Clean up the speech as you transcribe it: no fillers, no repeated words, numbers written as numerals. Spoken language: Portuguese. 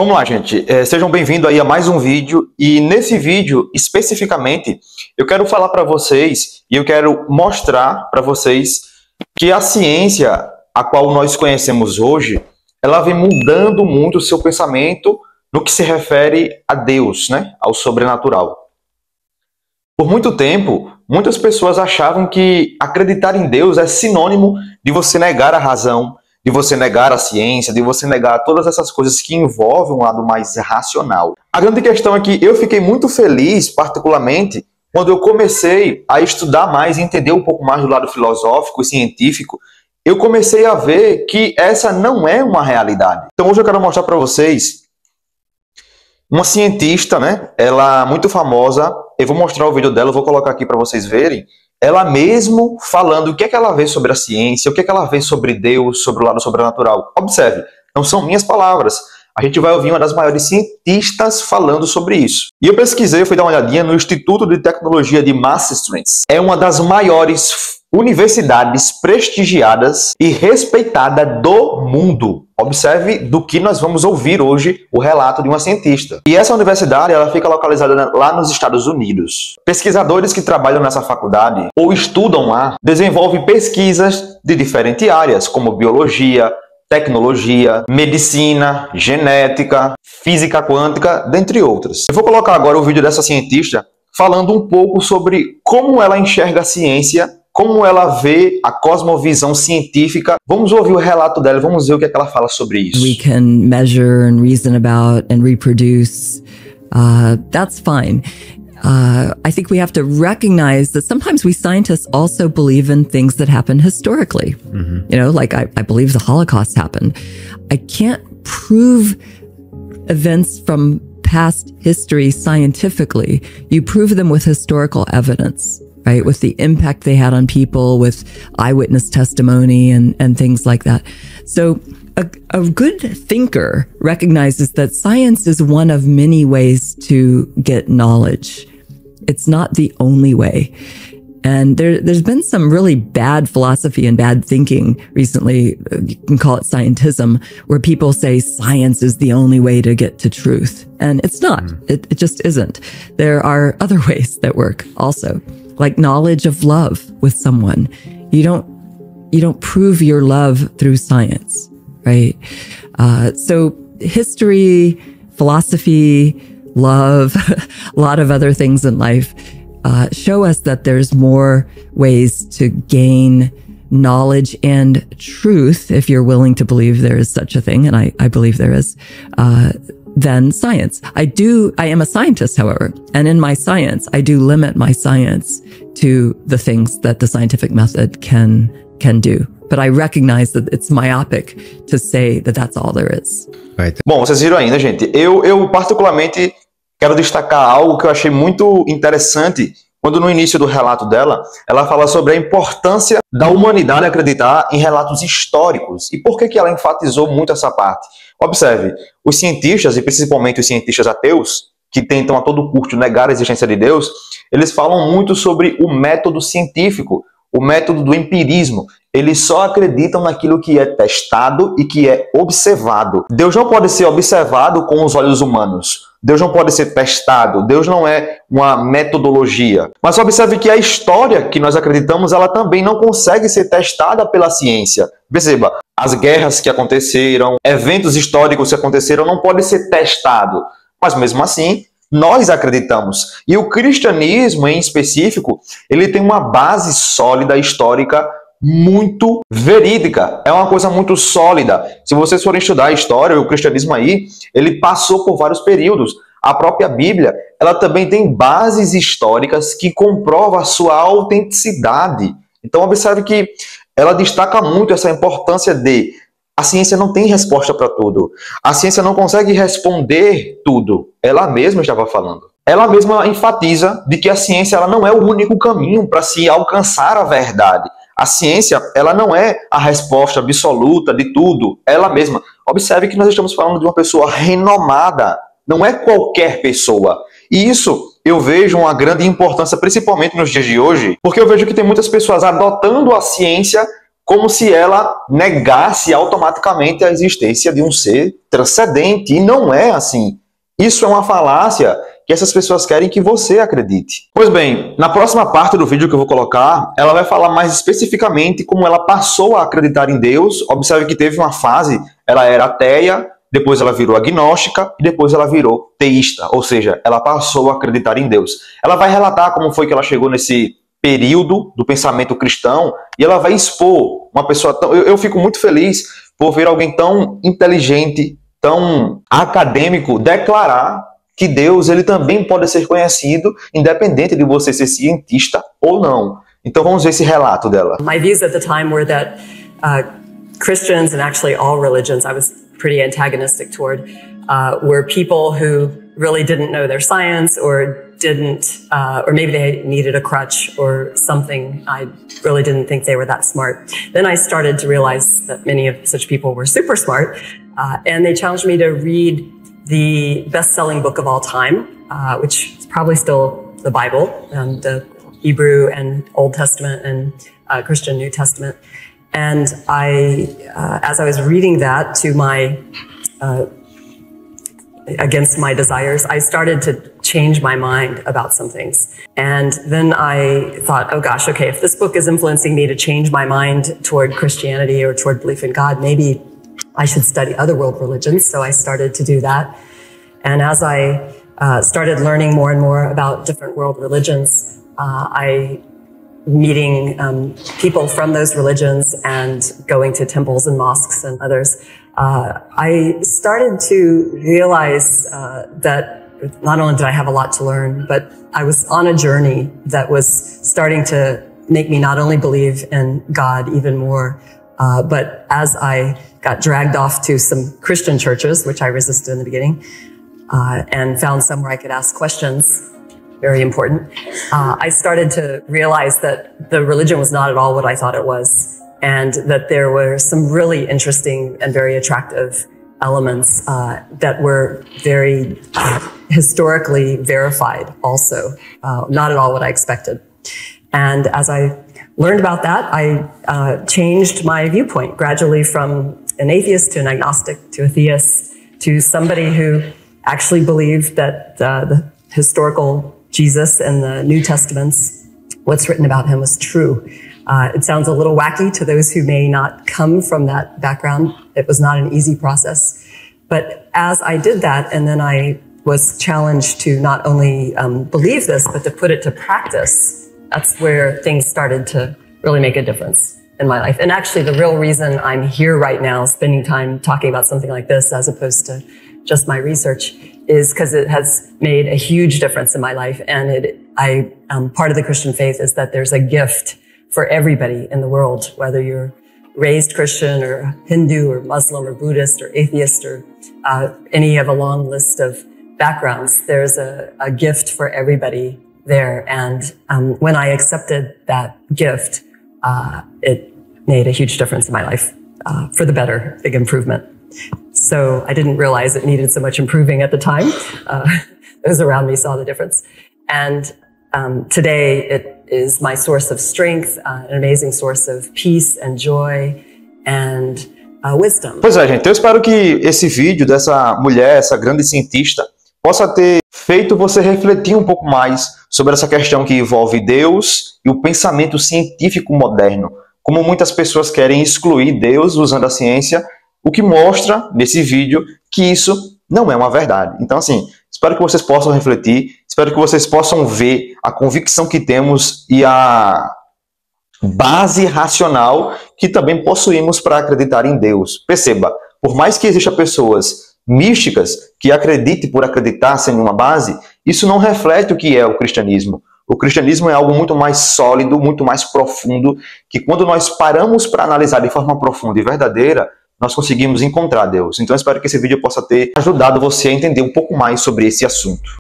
Vamos lá, gente. Sejam bem-vindos aí a mais um vídeo. E nesse vídeo, especificamente, eu quero falar para vocês e eu quero mostrar para vocês que a ciência, a qual nós conhecemos hoje, ela vem mudando muito o seu pensamento no que se refere a Deus, né? Ao sobrenatural. Por muito tempo, muitas pessoas achavam que acreditar em Deus é sinônimo de você negar a razão, de você negar a ciência, de você negar todas essas coisas que envolvem um lado mais racional. A grande questão é que eu fiquei muito feliz, particularmente, quando eu comecei a estudar mais e entender um pouco mais do lado filosófico e científico. Eu comecei a ver que essa não é uma realidade. Então hoje eu quero mostrar para vocês uma cientista, né? Ela é muito famosa. Eu vou mostrar o vídeo dela, eu vou colocar aqui para vocês verem. Ela mesmo falando o que é que ela vê sobre a ciência, o que é que ela vê sobre Deus, sobre o lado sobrenatural. Observe, não são minhas palavras. A gente vai ouvir uma das maiores cientistas falando sobre isso. E eu pesquisei, eu fui dar uma olhadinha no Instituto de Tecnologia de Massachusetts. É uma das maiores universidades prestigiadas e respeitada do mundo. Observe do que nós vamos ouvir hoje o relato de uma cientista. E essa universidade, ela fica localizada lá nos Estados Unidos. Pesquisadores que trabalham nessa faculdade ou estudam lá desenvolvem pesquisas de diferentes áreas, como biologia, tecnologia, medicina, genética, física quântica, dentre outras. Eu vou colocar agora o vídeo dessa cientista falando um pouco sobre como ela enxerga a ciência, como ela vê a cosmovisão científica. Vamos ouvir o relato dela, vamos ver o que é que ela fala sobre isso. We can measure and reason about and reproduce. That's fine. I think we have to recognize that sometimes we scientists also believe in things that happen historically. You know, like I believe the Holocaust happened. I can't prove events from past history scientifically. You prove them with historical evidence, right? With the impact they had on people, with eyewitness testimony and things like that. So a good thinker recognizes that science is one of many ways to get knowledge. It's not the only way. And there's been some really bad philosophy and bad thinking recently. You can call it scientism, where people say science is the only way to get to truth. And it's not. It just isn't. There are other ways that work also, like knowledge of love with someone. You don't prove your love through science, right? So history, philosophy, love, a lot of other things in life show us that there's more ways to gain knowledge and truth, if you're willing to believe there is such a thing, and I believe there is, than science. I am a scientist, however, and in my science, I do limit my science to the things that the scientific method can do. But I recognize that it's myopic to say that that's all there is. Right. Bom, vocês viram ainda, gente. Eu particularmente quero destacar algo que eu achei muito interessante quando no início do relato dela, ela fala sobre a importância da humanidade acreditar em relatos históricos. E por que ela enfatizou muito essa parte? Observe, os cientistas, e principalmente os cientistas ateus, que tentam a todo custo negar a existência de Deus, eles falam muito sobre o método científico, o método do empirismo. Eles só acreditam naquilo que é testado e que é observado. Deus não pode ser observado com os olhos humanos. Deus não pode ser testado. Deus não é uma metodologia. Mas observe que a história que nós acreditamos, ela também não consegue ser testada pela ciência. Perceba, as guerras que aconteceram, eventos históricos que aconteceram, não podem ser testados. Mas mesmo assim, nós acreditamos. E o cristianismo, em específico, ele tem uma base sólida, histórica, muito verídica. É uma coisa muito sólida. Se vocês forem estudar a história, o cristianismo aí, ele passou por vários períodos. A própria Bíblia, ela também tem bases históricas que comprovam a sua autenticidade. Então observe que ela destaca muito essa importância de a ciência não tem resposta para tudo. A ciência não consegue responder tudo. Ela mesma estava falando. Ela mesma enfatiza de que a ciência ela não é o único caminho para se alcançar a verdade. A ciência, ela não é a resposta absoluta de tudo, ela mesma. Observe que nós estamos falando de uma pessoa renomada, não é qualquer pessoa. E isso eu vejo uma grande importância, principalmente nos dias de hoje, porque eu vejo que tem muitas pessoas adotando a ciência como se ela negasse automaticamente a existência de um ser transcendente, e não é assim. Isso é uma falácia que essas pessoas querem que você acredite. Pois bem, na próxima parte do vídeo que eu vou colocar, ela vai falar mais especificamente como ela passou a acreditar em Deus. Observe que teve uma fase, ela era ateia, depois ela virou agnóstica e depois ela virou teísta, ou seja, ela passou a acreditar em Deus. Ela vai relatar como foi que ela chegou nesse período do pensamento cristão e ela vai expor uma pessoa tão... Eu fico muito feliz por ver alguém tão inteligente, tão acadêmico declarar que Deus ele também pode ser conhecido independente de você ser cientista ou não. Então vamos ver esse relato dela. My views at the time were that Christians and actually all religions I was pretty antagonistic toward were people who really didn't know their science or didn't, or maybe they needed a crutch or something. I really didn't think they were that smart. Then I started to realize that many of such people were super smart, and they challenged me to read the best-selling book of all time, which is probably still the Bible, and the Hebrew and Old Testament and Christian New Testament. And as I was reading that to my against my desires, I started to change my mind about some things. And then I thought, oh gosh, okay, if this book is influencing me to change my mind toward Christianity or toward belief in God, maybe I should study other world religions. So I started to do that. And as I started learning more and more about different world religions, meeting people from those religions and going to temples and mosques and others, I started to realize that not only did I have a lot to learn, but I was on a journey that was starting to make me not only believe in God even more, but as I got dragged off to some Christian churches, which I resisted in the beginning, and found somewhere I could ask questions, very important, I started to realize that the religion was not at all what I thought it was, and that there were some really interesting and very attractive elements that were very historically verified also, not at all what I expected. And as I learned about that, I changed my viewpoint gradually from an atheist to an agnostic to a theist to somebody who actually believed that the historical Jesus and the New Testaments, what's written about him was true. It sounds a little wacky to those who may not come from that background. It was not an easy process. But as I did that, and then I was challenged to not only believe this, but to put it to practice, that's where things started to really make a difference in my life. And actually, the real reason I'm here right now, spending time talking about something like this, as opposed to just my research, is because it has made a huge difference in my life. And part of the Christian faith is that there's a gift for everybody in the world, whether you're raised Christian or Hindu or Muslim or Buddhist or atheist or any of a long list of backgrounds. There's a gift for everybody there. And when I accepted that gift, it made a huge difference in my life for the better, big improvement. So I didn't realize it needed so much improving at the time. Those around me saw the difference. And today it is my source of strength, an amazing source of peace and joy and wisdom. Pois é, gente, eu espero que esse vídeo dessa mulher, essa grande cientista, possa ter feito você refletir um pouco mais sobre essa questão que envolve Deus e o pensamento científico moderno. Como muitas pessoas querem excluir Deus usando a ciência, o que mostra nesse vídeo que isso não é uma verdade. Então, assim, espero que vocês possam refletir, espero que vocês possam ver a convicção que temos e a base racional que também possuímos para acreditar em Deus. Perceba, por mais que existam pessoas místicas que acreditem por acreditar sem nenhuma base, isso não reflete o que é o cristianismo. O cristianismo é algo muito mais sólido, muito mais profundo, que quando nós paramos para analisar de forma profunda e verdadeira, nós conseguimos encontrar Deus. Então eu espero que esse vídeo possa ter ajudado você a entender um pouco mais sobre esse assunto.